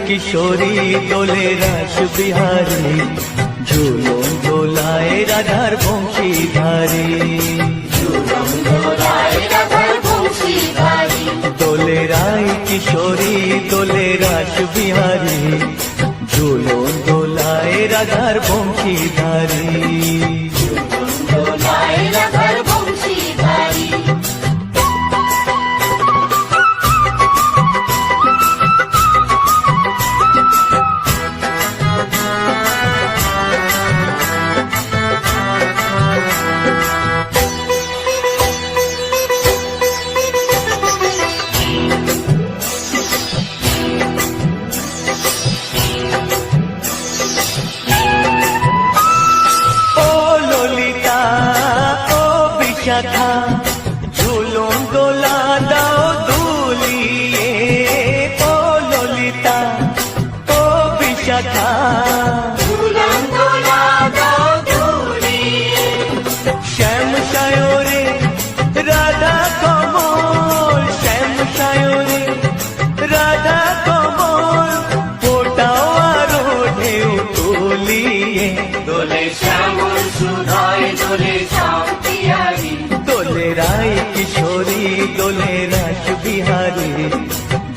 কিশোরী দোলে রাস বিহারী, ঝুলন দোলায় রাধার বংশীধারী। দোলে রায় কিশোরী দোলে রাস বিহারী, ঝুলন দোলায় রাধার বংশীধারী। ঝুলন দোলা দাও দুলিয়ে, ও ললিতা ও বিশাখা। ঝুলন দোলা দাও দুলিয়ে, শ্যাম সায়রে রাধা কমল, শ্যাম সায়রে রাধা কমল, ফোটাও আরো ঢেউ তুলিয়ে। দোলে শ্যামল সুধায় দোলে শান্তিয়ারি, দোলে রায় কিশোরী দোলে রাস বিহারী,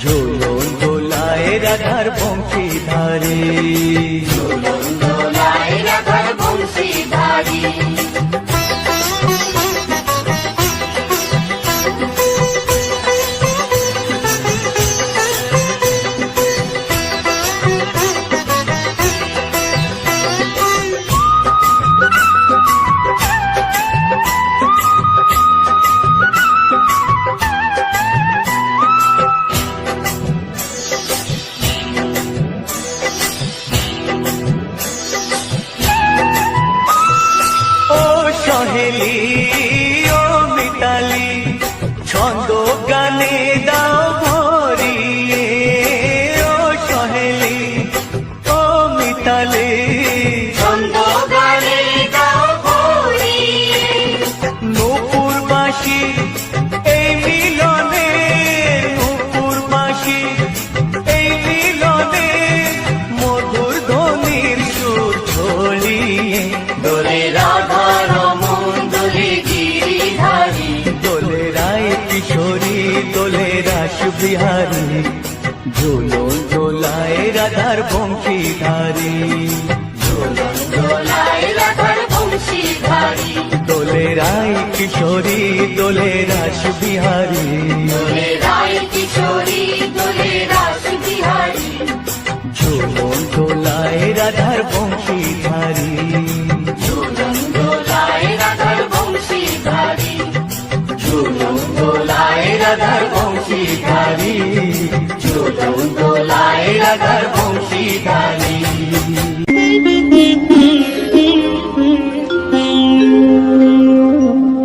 ঝুলন দোলায় রাধার বংশীধারী। ঝুলন দোলায় রাধার বংশীধারী। সহেলি ও মিতালি, ছন্দ গানে দাও ভরিয়ে, ও সহেলি ও মিতালি, ছন্দ গানে দাও ভরিয়ে। নূপুর বাঁশি এই মিলনে, নূপুর বাঁশি এই মিলনে, মধুর ধ্বনির সুর ছড়িয়ে। দোলে রাধা কিশোরী দোলে রাস বিহারী, ঝুলন দোলায় রাধার বংশীধারী। ঝুলন দোলায় রাধার বংশীধারী। দোলে রায় কিশোরী দোলে রাস বিহারী, দোলে রায় কিশোরী দোলে রাস বিহারী, ঝুলন দোলায় রাধার বংশীধারী। ঝুলন দোলায় রাধার বংশীধারী, ঝুলন দোলায় রাধার বংশীধারী, ঝুলন দোলায় রাধার বংশীধারী।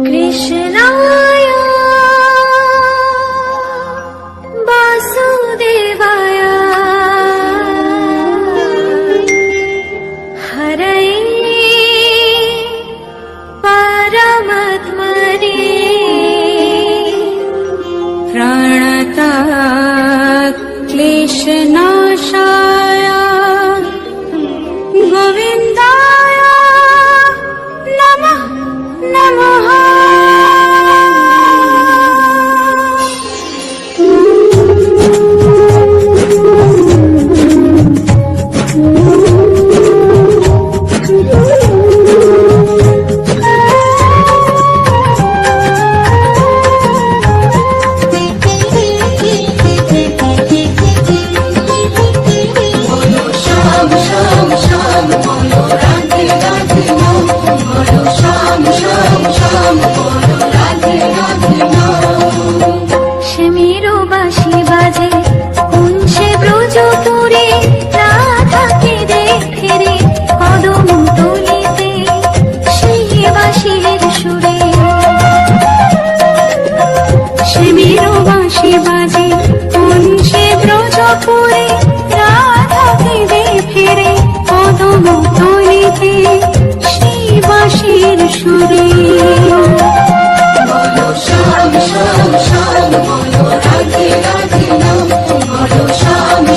কৃষ্ণায় বাসুদেবায় হরয়ে পরমাত্মনে প্রাণতাৎ ক্লেশনাশায় গোবিন্দায় নমঃ নমঃ।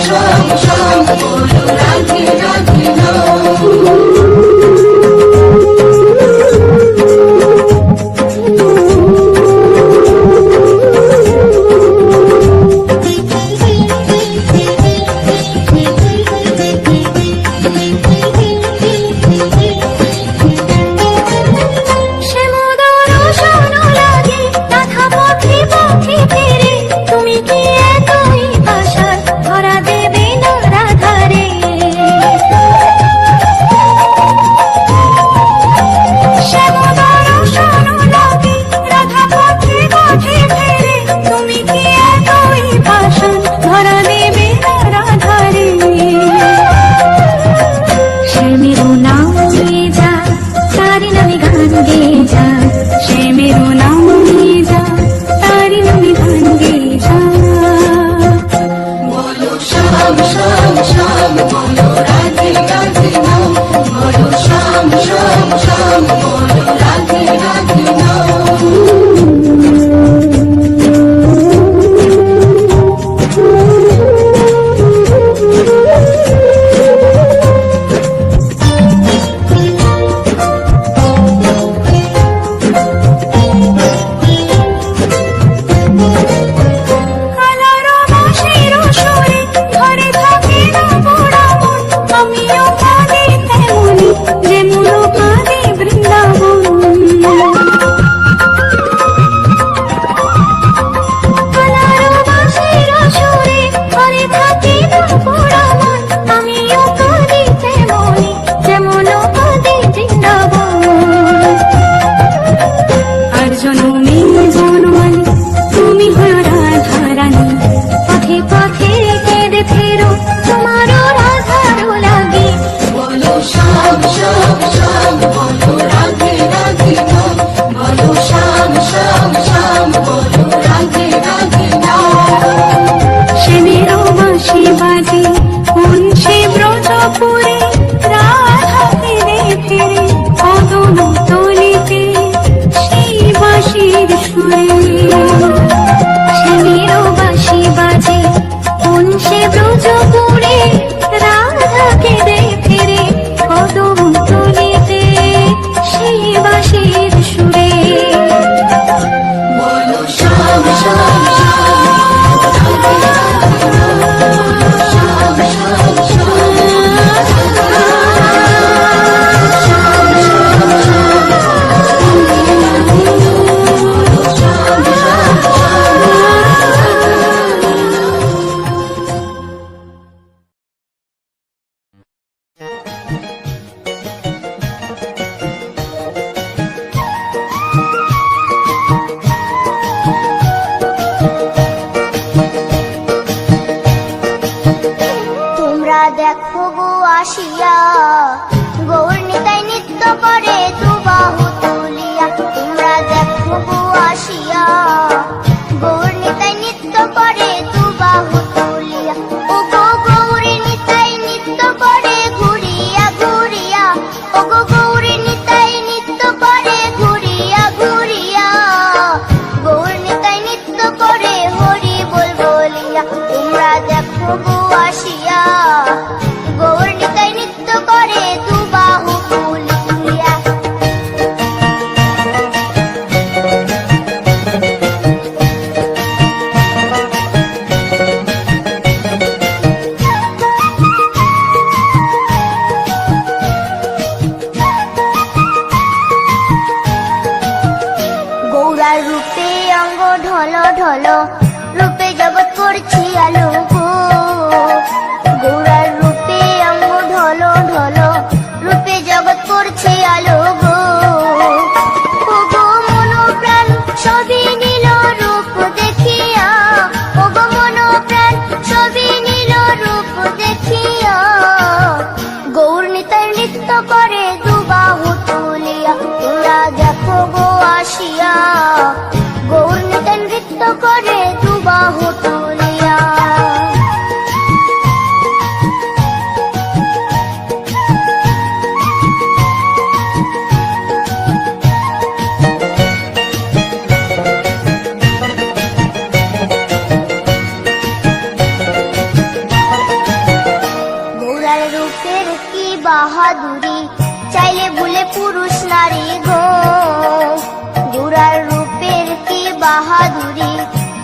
श्याम श्याम আসিয়া গৌর নিতাই নৃত্য করে দুবাহু তুলিয়া তোমরা দেখো গো আসিয়া গৌর নিতাই নৃত্য করে দুবাহু তুলিয়া ও গো গৌরী নিতাই নৃত্য করে ঘুরিয়া ঘুরিয়া ও গো গৌরী নিতাই নৃত্য করে ঘুরিয়া ঘুরিয়া গৌর নিতাই নৃত্য করে হরি বল বলিয়া তোমরা দেখো গো আসিয়া গৌর নিতাই নৃত্য করে দুবাহু তুলিয়া গৌরার রূপে অঙ্গ ঢল ঢল রূপে জগৎ করছি আলো গো গৌরার রূপে অঙ্গ ঢল ঢল রূপে জগৎ করছি আলো গো ও গো মন প্রাণ সবই নীল রূপ দেখিয়া ও গো মন প্রাণ সবই নীল রূপ দেখিয়া গৌর নিতাই নৃত্য করে দুবাহু তুলিয়া তোমরা দেখো গো আসিয়া গৌর নিতাই নৃত্য করে দুবাহু তুলিয়া গৌরার রূপের কি বাহাদুরি চাইলে ভুলে পুরুষ নারী গো গৌরার রূপের কি বাহাদুরি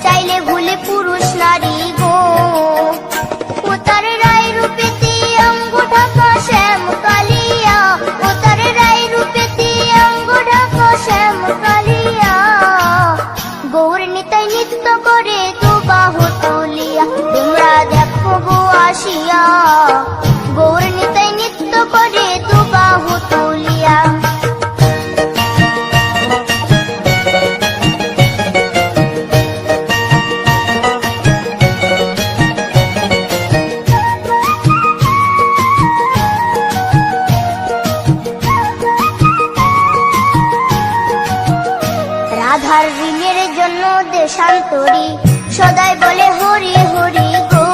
চাইলে ভুলে পুরুষ নারী গো ও তার রায় রূপেতে অঙ্গ ঢাকা শ্যাম কালিয়া ও তার রায় রূপেতে অঙ্গ ঢাকা শ্যাম কালিয়া গৌর নিতাই নৃত্য করে দুবাহু তুলিয়া তোমরা দেখো গো আসিয়া গৌর নিতাই নৃত্য করে দুবাহু তুলিয়া রাধার ঋণের জন্য দেশান্তরী সদাই বলে হরি হরি গো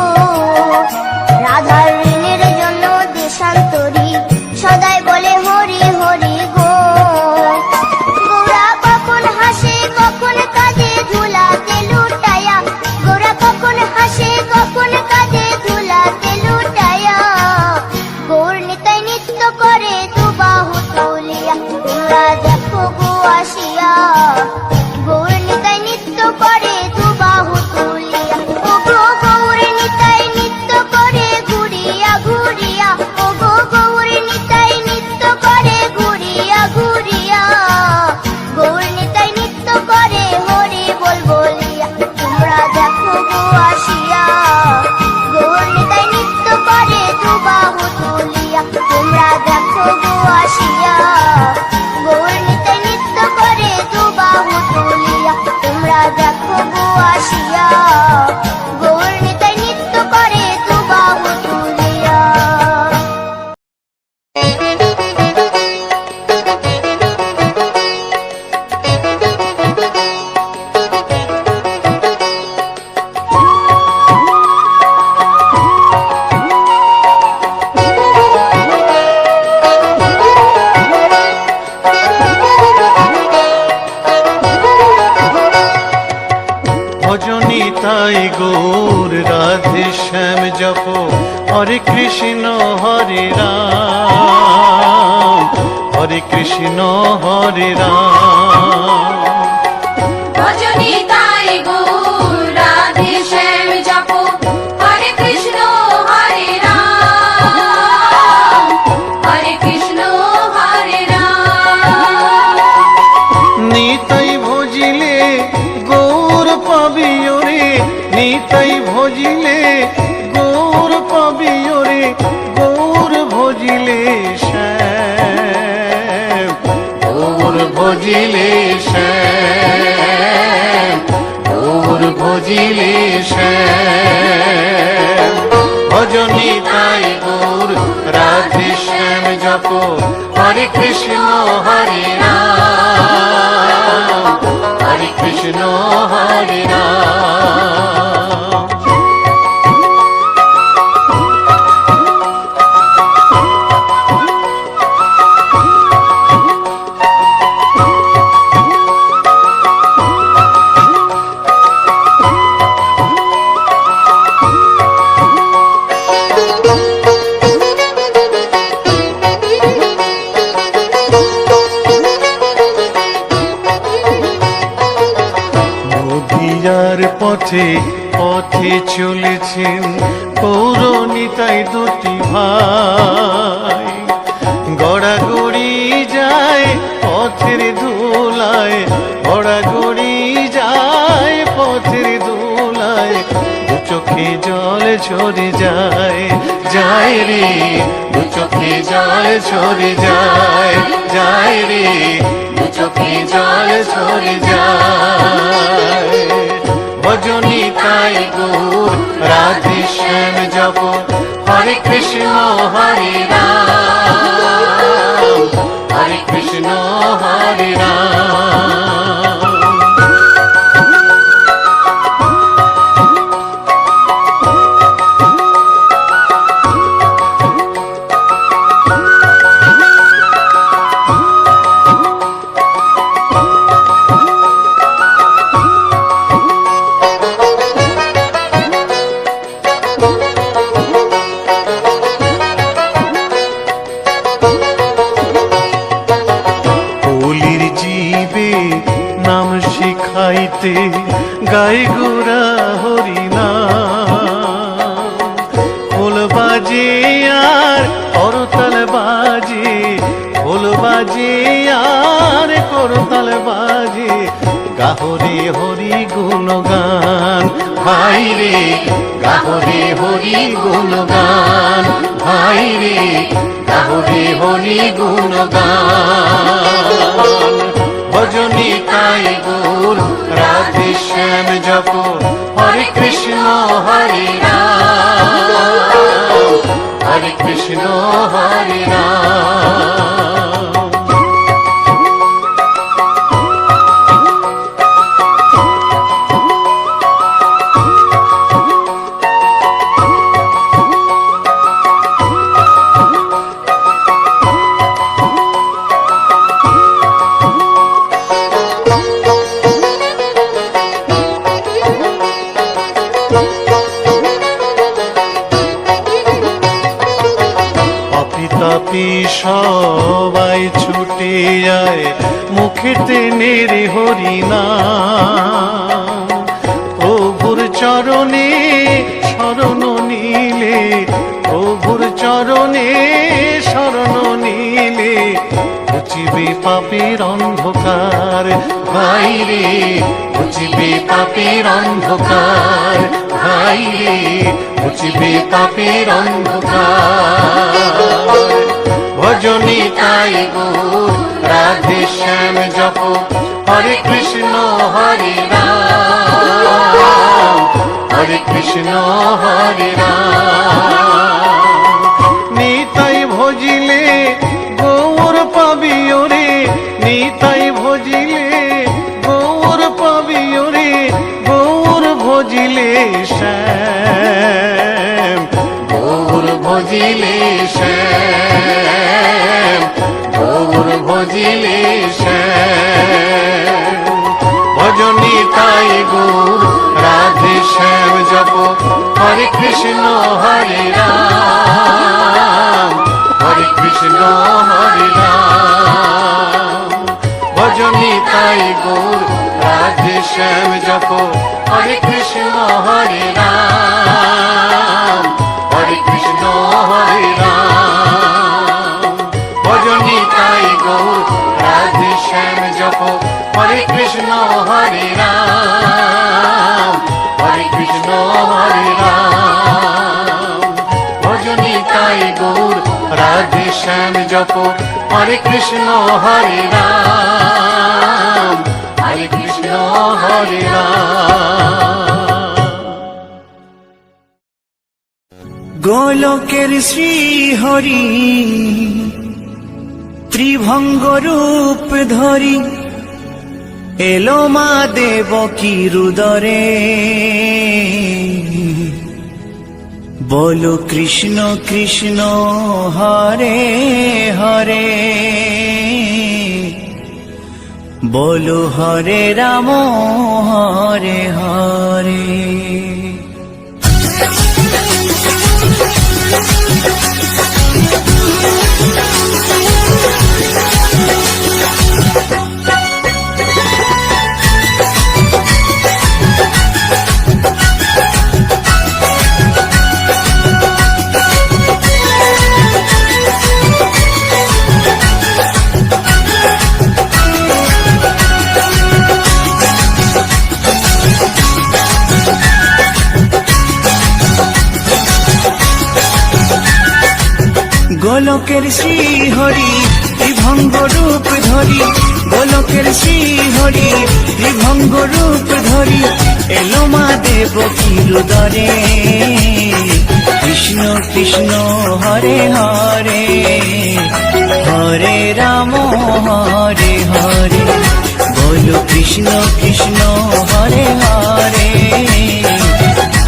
রাধার ঋণের জন্য দেশান্তরী সদাই বলে হরি হরি গো গৌরা কখন হাসে কখন কাঁদে ধুলাতে লুটায়া গৌরা কখন হাসে কখন কাঁদে ধুলাতে লুটায়া গৌর নিতাই নৃত্য করে দুবাহু তুলিয়া তোমরা দেখো গো আসিয়া গৌর নিতাই নৃত্য করে দুবাহু তুলিয়া ও গো গৌর নিতাই নৃত্য করে ঘুরিয়া ঘুরিয়া ও গো গৌর নিতাই নৃত্য করে ঘুরিয়া ঘুরিয়া গৌর নিতাই নৃত্য করে হরি বল বলিয়া তোমরা দেখো গো আসিয়া গৌর নিতাই নৃত্য করে দুবাহু তুলিয়া তোমরা দেখো গো আসিয়া গৌর নিতাই নৃত্য করে দুবাহু তুলিয়া তোমরা দেখো গো আসিয়া গৌর নিতাই নৃত্য করে দুবাহু তুলিয়া ভজনী তাই গৌর রাধে শ্যাম জপ হরে কৃষ্ণ হরে রাম হরে কৃষ্ণ হরে রাম ভজনী তাই গৌর রাধে শ্যাম জপ হরে কৃষ্ণ হরে রাম হরে কৃষ্ণ হরে রাম নিতাই ভজিলে গৌর পাবি ওরে নিতাই ভজিলে গৌর পাবি ওরে গৌর ভজিলে শ্যাম গৌর ভজিলে শ্যাম গৌর ভজিলে শ্যাম ভজনী তাই গৌর রাধে রাধে শ্যাম জপ হরে কৃষ্ণ হরে রাম হরে কৃষ্ণ হরে রাম। নদিয়ার পথে পথে চলেছেন পৌরনিতাই দুটি ভাই, গড়াগড়ি যায় পথের ধুলায়, গড়াগড়ি যায় পথের ধুলায়, দু চোখে জল ঝরে যায় যায় রে, দু চোখে জল ঝরে যায় যায় রে, দু চোখে জল ঝরে যায়। ভজনী তাই গৌর রাধে শ্যাম জপ হরে কৃষ্ণ হরে রাম হরে কৃষ্ণ হরে রাম। কলির জীবে নাম শিখাইতে গাই গোরা হরিনাম, খোল বাজে আর করতাল বাজে, খোল বাজে আর করতাল বাজে, গাহরে হরি গুণগান ভাই রে, গাহরে হরি গুণগান ভাই রে, গাহরে হরি গুণগান। ভজনী তাই গৌর রাধে শ্যাম জপ হরে কৃষ্ণ হরে রাম হরে কৃষ্ণ হরে রাম। তাপি সবাই ছুটে যায় মুখেতে নেরে হরিনাম, প্রভুর চরণে শরণ নিলে, প্রভুর চরণে শরণ নিলে, ঘুচিবে পাপের অন্ধকার ভাই রে, ঘুচিবে পাপের অন্ধকার ভাই রে, ঘুচিবে পাপের অন্ধকার। ভজনী তাই গৌর রাধে শ্যাম জপ হরে কৃষ্ণ হরে রাম হরে কৃষ্ণ হরে রাম। নিতাই ভজিলে গৌর পাবি ওরে, নিতাই ভজিলে গৌর পাবি ওরে, গৌর ভজিলে শ্যাম, গৌর ভজিলে শ্যাম, গৌর ভজিলে শ্যাম। ভজনী তাই গৌর রাধে শ্যাম জপ হরে কৃষ্ণ হরে রাম হরে কৃষ্ণ হরে রাম। ভজনী তাই গৌর রাধে শ্যাম জপ হরে কৃষ্ণ হরে রাম হরে কৃষ্ণ হরে রাম। ভজনী তাই গৌর রাধে শ্যাম জপ হরে কৃষ্ণ হরে রাম হরে কৃষ্ণ হরে রাম। ভজনী তাই গৌর রাধে শ্যাম জপ হরে কৃষ্ণ হরে রাম হরে কৃষ্ণ হরে রাম। গোলকের শ্রীহরি ত্রিভঙ্গ রূপ ধরি এলো মা দেবকী রুদরে। বলো কৃষ্ণ কৃষ্ণ হরে হরে, বলো হরে রাম হরে হরে। গোলকের শ্রীহরি ত্রিভঙ্গ রূপ ধরি, গোলকের শ্রীহরি ত্রিভঙ্গ রূপ ধরি এলো মা দেবকী রুদরে। কৃষ্ণ কৃষ্ণ হরে হরে, হরে রাম হরে হরে। বলো কৃষ্ণ কৃষ্ণ হরে হরে,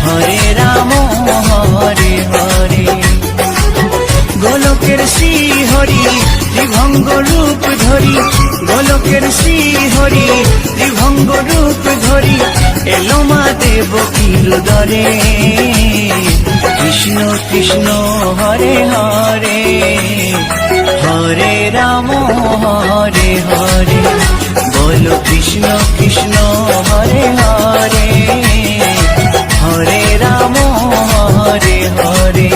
হরে রাম হরে হরে। গোলকের শ্রীহরি ত্রিভঙ্গ রূপ ধরি, গোলকের শ্রীহরি ত্রিভঙ্গ রূপ ধরি এলো মা দেবকী রুদরে। কৃষ্ণ কৃষ্ণ হরে হরে, হরে রাম হরে হরে। বলো কৃষ্ণ কৃষ্ণ হরে হরে, হরে রাম হরে হরে।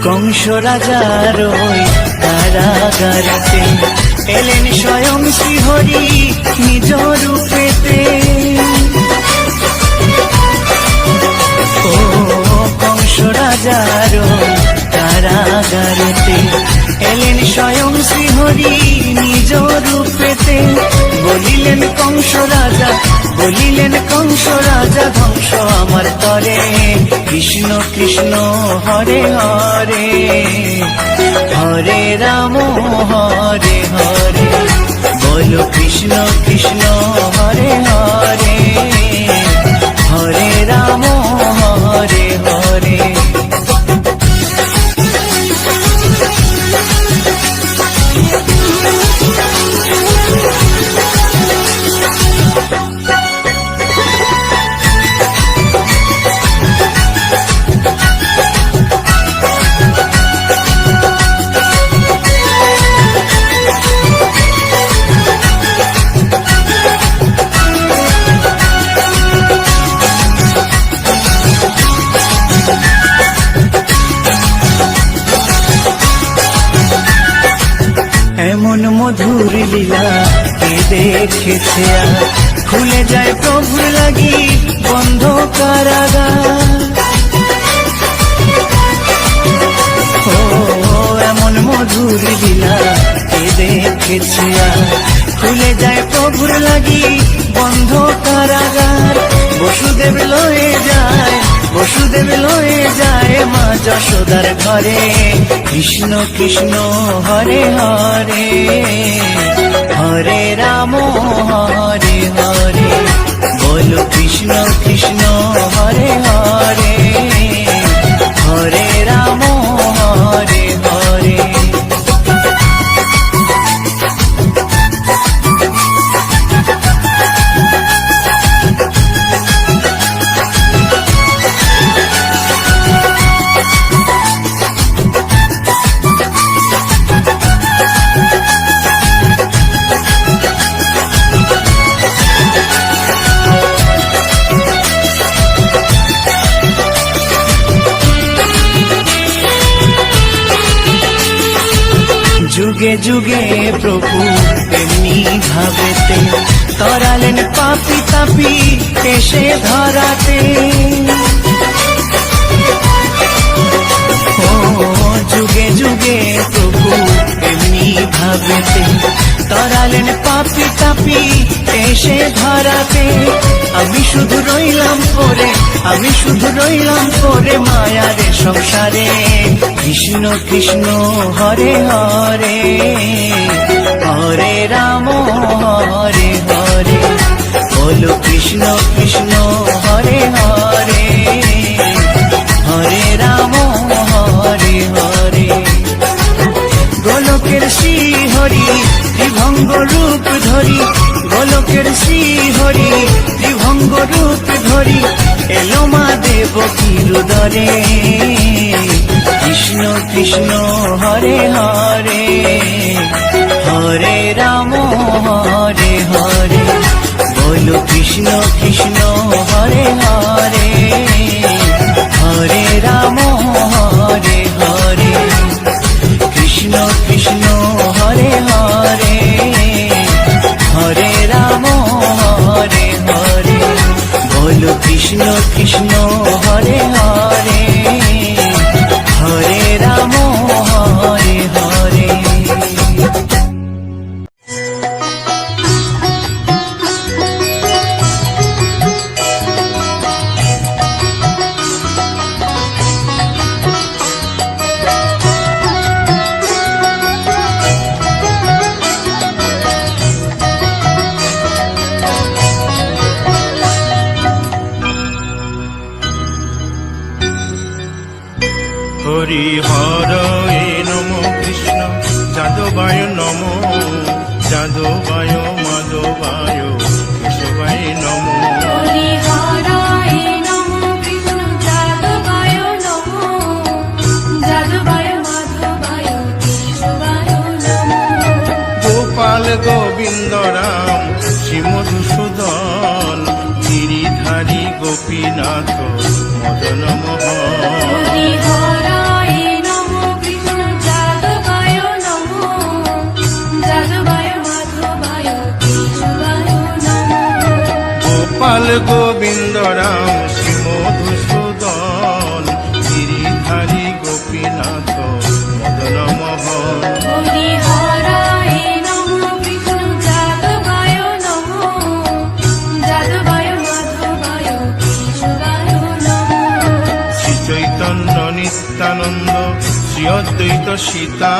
কংস রাজার ওই কারাগারেতে এলেন স্বয়ং শ্রীহরি নিজ রূপেতে। ও কংস রাজার ওই কারাগারেতে এলেন স্বয়ং শ্রীহরি নিজ রূপেতে। বলিলেন কংস রাজা, বলিলেন কংস রাজা ধ্বংস আমার তরে। কৃষ্ণ কৃষ্ণ হরে হরে, হরে রাম হরে হরে। বলো কৃষ্ণ কৃষ্ণ হরে হরে, হরে রাম হরে হরে। এমন মধুর লীলা কে দেখেছে আর, খুলে যায় প্রভুর লাগি বন্ধ কারাগার। ও এমন মধুর লীলা কে দেখেছে আর, খুলে যায় প্রভুর লাগি বন্ধ কারাগার। বসুদেব লয়ে যায়, বসুদেব লয়ে যায় মা যশোদার ঘরে। কৃষ্ণ কৃষ্ণ হরে হরে, হরে রাম হরে হরে। বলো কৃষ্ণ কৃষ্ণ হরে হরে, হরে রাম হরে হরে। যুগে যুগে প্রভু এমনি ভাবেতে তরালেন পাপি তাপি এসে ধরাতে। ও যুগে যুগে প্রভু এমনি ভাবেতে তরালেন পাপি তাপি এসে ধরাতে। আমি শুধু রইলাম পরে, আমি শুধু রইলাম পরে মায়ারে সংসারে। কৃষ্ণ কৃষ্ণ হরে হরে, হরে রাম হরে হরে। বলো কৃষ্ণ কৃষ্ণ হরে হরে, হরে রাম হরে হরে। গোলকের শ্রী হরি ত্রিভঙ্গ রূপ ধরি, গোলকের শ্রী হরি ত্রিভঙ্গ রূপ ধরি এলো মা দেবকীর উদরে। কৃষ্ণ কৃষ্ণ হরে হরে, হরে রাম হরে হরে। বলো কৃষ্ণ কৃষ্ণ হরে হরে, হরে রাম হরে হরে। কৃষ্ণ কৃষ্ণ হরে হরে, হরে রাম হরে হরে। বলো কৃষ্ণ কৃষ্ণ হরে হরে, হরে রাম হরে হরে। হরি হরে নম কৃষ্ণ যাদবায় নম, যাদবায় মাধবায় কেশবায় নম। হরি হরায় নমো কৃষ্ণ যাদবায় নমো, যাদবায় মাধবায় কেশবায় নমো। গোপাল গোবিন্দ রাম শ্রী মধুসূদন, গিরিধারী গোপীনাথ মদন মোহন। হরি হরায় নমো কৃষ্ণ যাদবায় নমো, যাদবায় মাধবায় কেশবায় নমো। গোপাল গোবিন্দ রাম শ্রী মধুসূদন, গিরিধারী গোপীনাথ মদন মোহন। হরি হরায় নমো কৃষ্ণ যাদবায় নমো, যাদবায় মাধবায় কেশবায় নমো। শ্রী চৈতন্য নিত্যানন্দ শ্রী অদ্বৈত সীতা,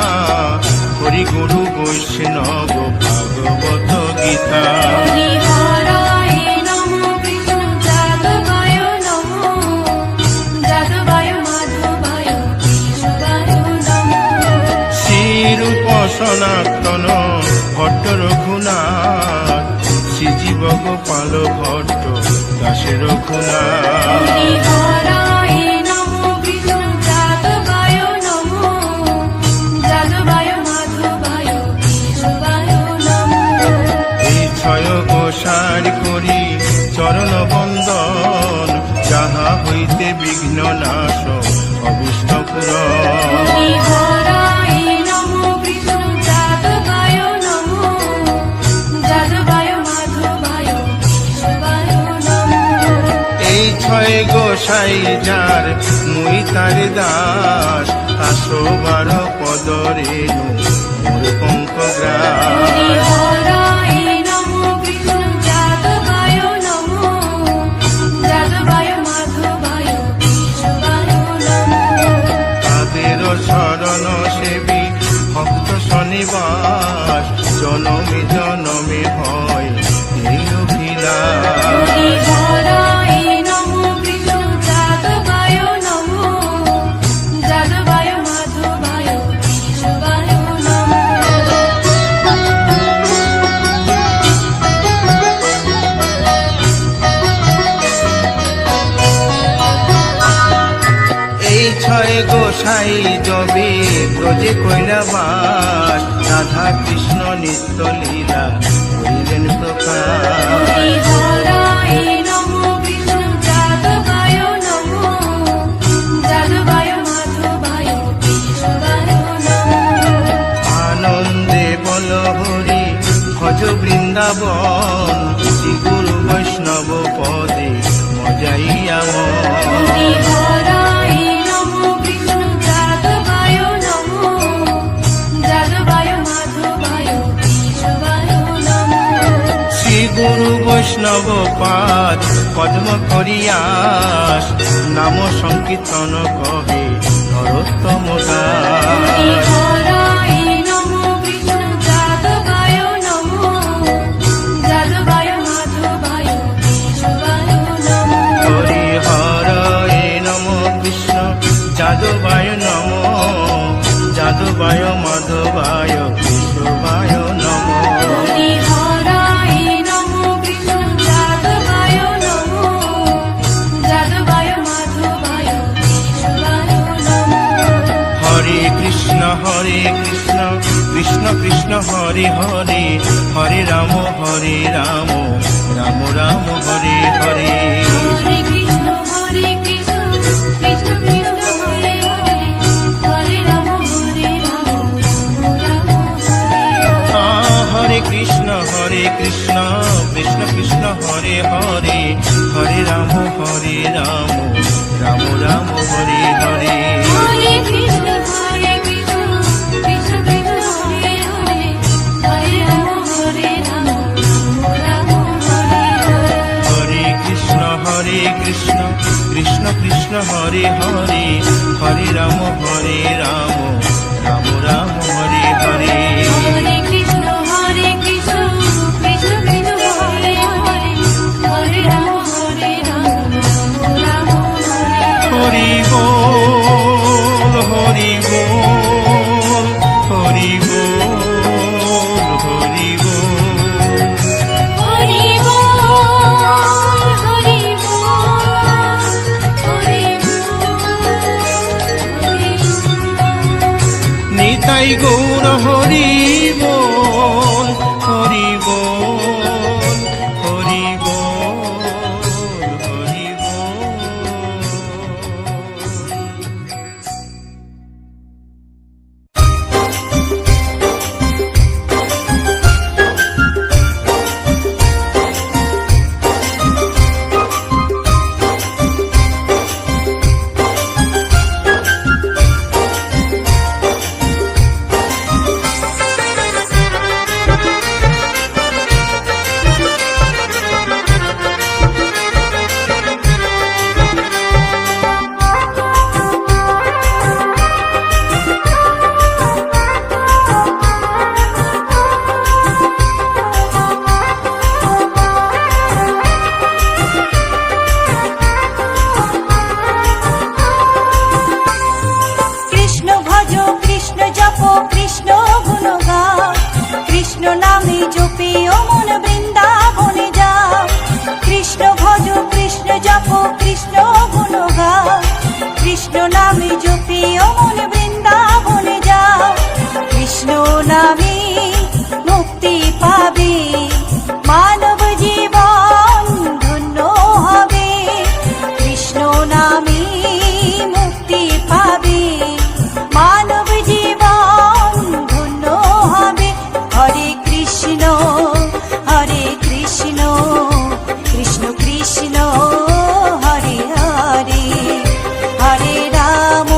হরি গুরু বৈষ্ণব ভাগবত গীতা। হরি হরায় নমো কৃষ্ণ যাদবায় নমো, যাদবায় মাধবায় কেশবায় নমো। শ্রীরূপ সনাতন ভট্ট রঘুনাথ, শ্রীজীব গোপাল ভট্ট দাসে রঘুনাথ। হরি হরায় নমো কৃষ্ণ যাদবায় নমো, যাদবায় মাধবায় কেশবায় নমো। এই ছয় গোসার করি চরণ বন্দন, যাহা হইতে বিঘ্ন নাশ অভীষ্ট পূরণ। হরি হরায় নমো কৃষ্ণ যাদবায় নমো, যাদবায় মাধবায় কেশবায় নমো। এই ছয় গোসাই যার মুই তার দাস, 112 পদরেণু মোর পঙ্কগ্রাস। হরি হরায় নমো কৃষ্ণ যাদবায় নমো, যাদবায় মাধবায় কেশবায় নমো। তাদের শরণ সেবী ভক্ত শনিবাস, জনমে জনমে হয় এই অভিলাষ। হরি হরায় নমো কৃষ্ণ যাদবায় নমো, যাদবায় মাধবায় কেশবায় নমো। এই ছয় গোসাই যবে ব্রজে কৈলাবাস, রাধা কৃষ্ণ নিত্য লীলা করিলেন প্রকাশ। হরি হরায় নমো কৃষ্ণ যাদবায় নমো, যাদবায় মাধবায় কেশবায় নমো। আনন্দ পাদ পদ্ম করিয়াস নাম সংকীর্তন কহে নরোত্তম দাস হরায় নমো কৃষ্ণ যাদবায় নমো যাদবায় মাধবায় কেশবায় নমো হরি হরায় নম কৃষ্ণ যাদবায় নম যাদবায় মাধবায় কেশবায় নম হরি হরায় নমো কৃষ্ণ যাদবায় নমো যাদবায় মাধবায় কেশবায় নমো হরে কৃষ্ণ কৃষ্ণ কৃষ্ণ হরে হরে হরে রাম রাম রাম হরে হরে হরে কৃষ্ণ কৃষ্ণ কৃষ্ণ হরে হরে হরে রাম রাম হরে হরে হরে কৃষ্ণ কৃষ্ণ কৃষ্ণ হরে হরে হরে রাম রাম রাম হরে হরে হরে কৃষ্ণ কৃষ্ণ কৃষ্ণ হরে হরে হরে রাম রাম হরে হরে হরে কৃষ্ণ কৃষ্ণ কৃষ্ণ হরে হরে হরে রাম রাম রাম হরে হরে হরে কৃষ্ণ কৃষ্ণ কৃষ্ণ হরে হরে হরে রাম রাম হরে হরি বল হরি বল হরি বল হরি বল হরি বল হরি বল হরি বল নিতাই গৌর হরি বল হরি বল হরি বল হরি বল কৃষ্ণ ভজ কৃষ্ণ জপ কৃষ্ণ গুণগান কৃষ্ণ নামে জপিও মন বৃন্দাবনে যাও কৃষ্ণ ভজ কৃষ্ণ জপ কৃষ্ণ গুণগান কৃষ্ণ নামে জপিও মন বৃন্দাবনে যাও কৃষ্ণ নামে মুক্তি পাবে মানব জীবন ধন্য হবে কৃষ্ণ নামে মুক্তি পাবে মানব জীবন ধন্য হবে হরে কৃষ্ণ কৃষ্ণ কৃষ্ণ হরে হরে হরে রাম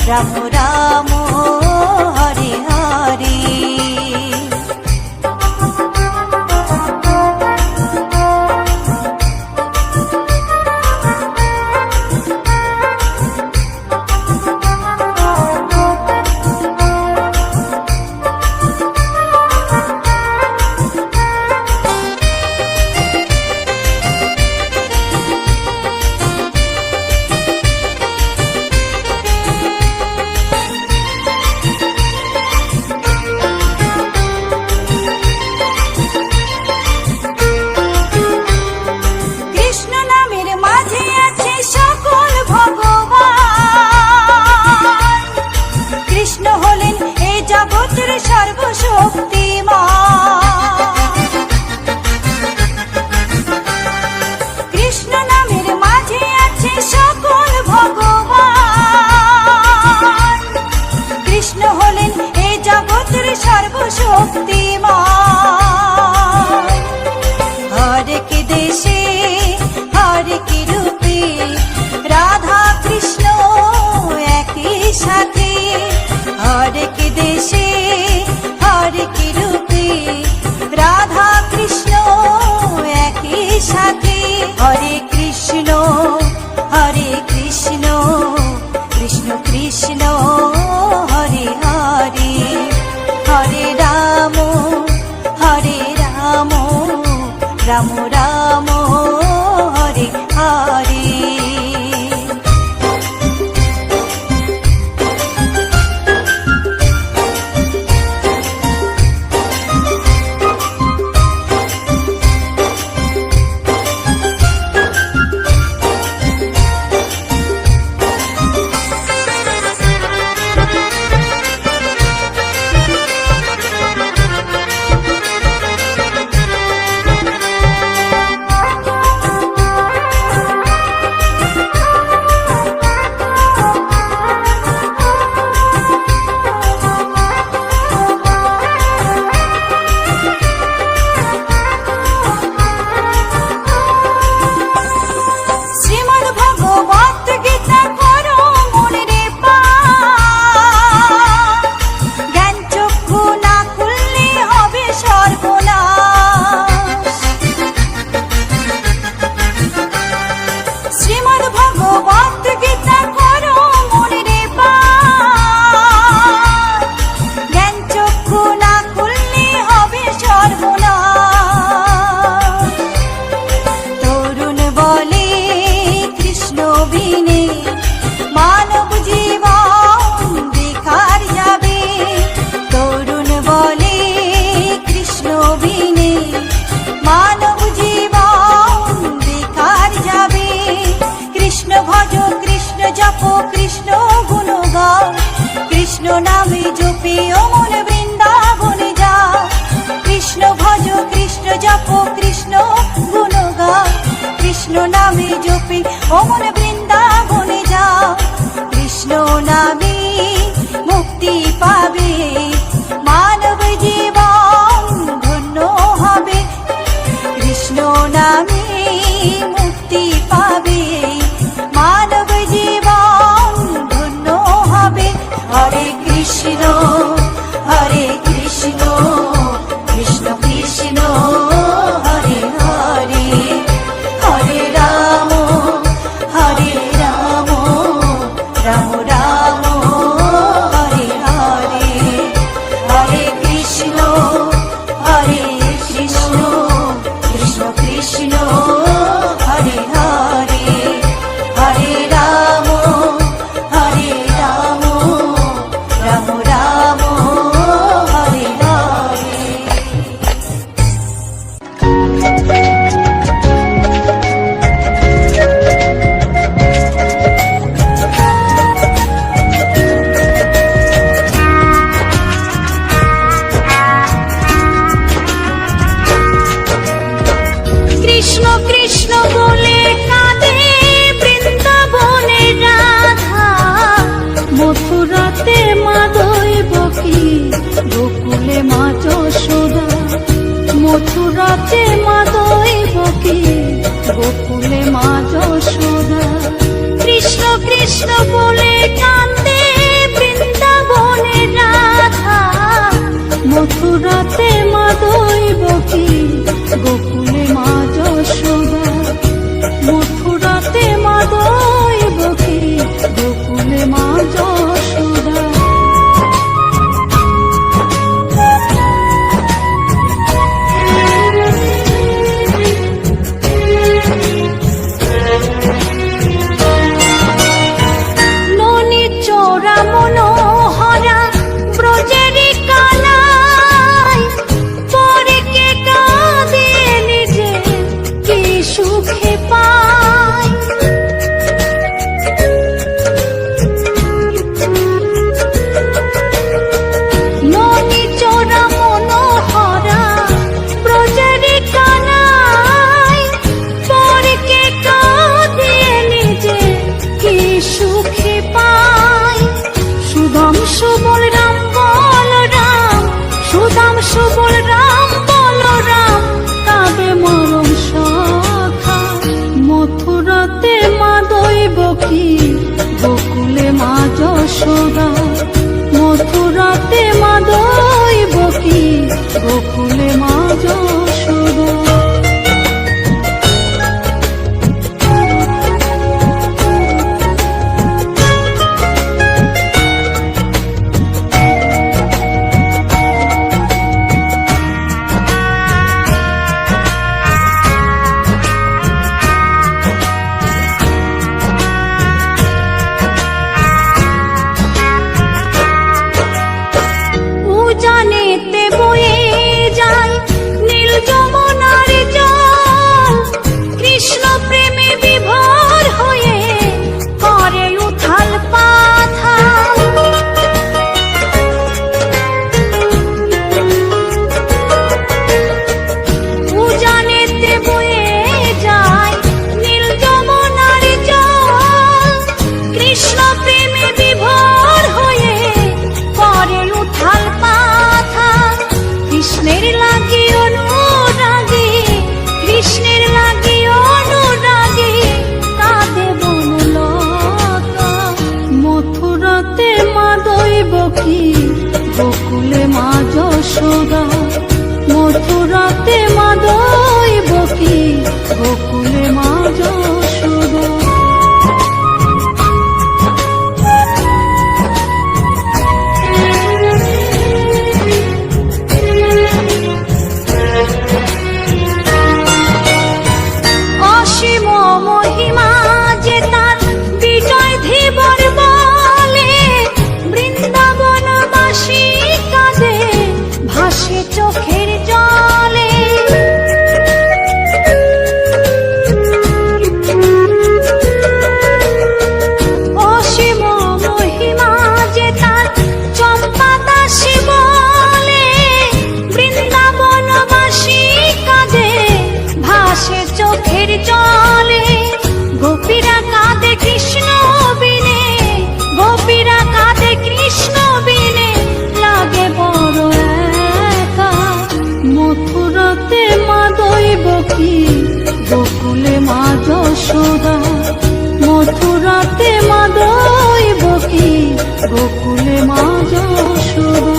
রাম রাম হরে হরে কৃষ্ণ নামের মাঝে আছে সকল ভগবান কৃষ্ণ হলেন এই জগতের সর্বশক্তিমান কৃষ্ণ নামের মাঝে আছে সকল ভগবান কৃষ্ণ হলেন এই জগতের সর্বশক্তিমান হর কি দেশে হর কি রূপে রাধা কৃষ্ণ একই সাথে হর কি দেশে হর কি রূপে রাধা কৃষ্ণ নামে জপে অমন বৃন্দাবনে যাও কৃষ্ণ নামে মুক্তি পাবে মানব জীবন ধন্য হবে কৃষ্ণ নামে মুক্তি পাবে মানব জীবন ধন্য হবে হরে কৃষ্ণ কৃষ্ণ কৃষ্ণ হরে হরে হরে রাম রাম রাম হরে হরে হরে কৃষ্ণ কৃষ্ণ কৃষ্ণ হরে হরে হরে রাম রাম রাম হরে হরে কৃষ্ণ কৃষ্ণ বলে কাঁদে বৃন্দাবনে রাধা মথুরাতে মা দৈবকী গোকুলে মা যশোদা মথুরাতে মা দৈবকী গোকুলে মা যশোদা কৃষ্ণ কৃষ্ণ বলে কাঁদে বৃন্দাবনে রাধা মথুরাতে মা দৈবকী গোকুলে মা যশোদা মথুরাতে মা দৈবকী গোকুলে মা যশোদা ননি চোরা মনোহরা ব্রজেরি কানাই পরে কে কাঁদে নিজে কি সুখে পায় ননি চোরা মনোহরা ব্রজেরি কানাই পরে কে কাঁদে নিজে কি সুখে পায় সুদাম সুবল রাম বল রাম সুদাম সুবল রাম বল রাম কাঁদে মরম সখা মথুরাতে মা দৈবকী গোকুলে মা যশোদা মথুরাতে মা দৈবকী গোকুলে মা যশোদা উজানেতে বয়ে যায় নীল যমুনার জল কৃষ্ণ প্রেমে বিভোর হয়ে করে উথাল পাথাল উজানেতে বয়ে যায় নীল যমুনার জল কৃষ্ণ প্রেমে বিভোর হয়ে করে উথাল পাথাল কৃষ্ণের লাগি অনুরাগী কৃষ্ণের লাগি অনুরাগী কাঁদে বনলতা মথুরাতে মা দৈবকী গোকুলে মা যশোদা মথুরাতে মা দৈবকী গোকুলে মা যশোদা অসীম মহিমা যে তার বিজয় ধীবর বলে বৃন্দাবনবাসী কাঁদে ভাসে চোখের জলে মথুরাতে মা দৈবকী, গোকুলে মা যশোদা।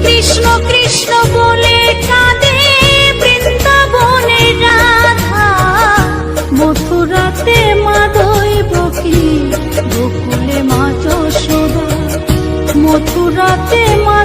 কৃষ্ণ কৃষ্ণ বলে কাঁদে বৃন্দাবনে রাধা, মথুরাতে মা দৈবকী, গোকুলে মা যশোদা। মথুরাতে মা